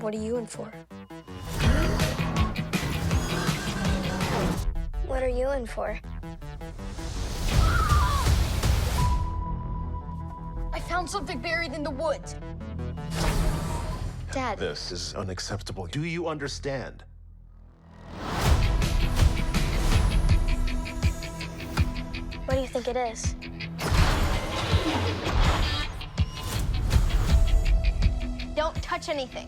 What are you in for? What are you in for? I found something buried in the woods. Dad. This is unacceptable. Do you understand? What do you think it is? Don't touch anything.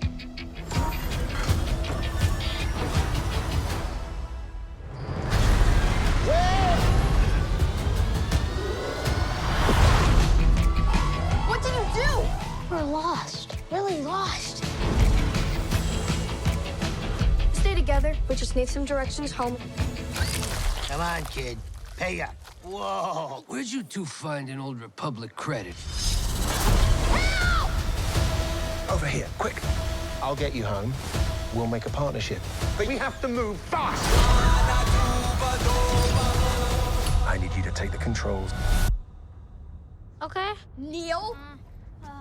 What did you do? We're lost. Really lost. Stay together. We just need some directions home. Come on, kid. Pay up. Whoa. Where'd you two find an old Republic credit? Over here, quick. I'll get you home. We'll make a partnership. But we have to move fast. I need you to take the controls. Okay. Neil?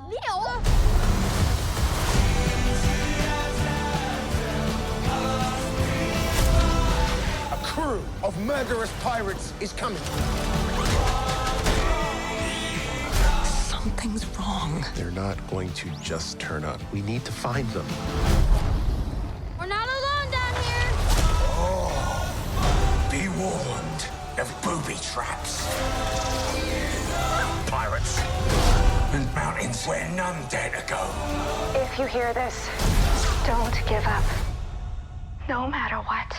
Neil? A crew of murderous pirates is coming. Something's wrong. They're not going to just turn up. We need to find them. We're not alone down here. Be warned of booby traps. Pirates. And mountains where none dare to go. If you hear this, don't give up. No matter what.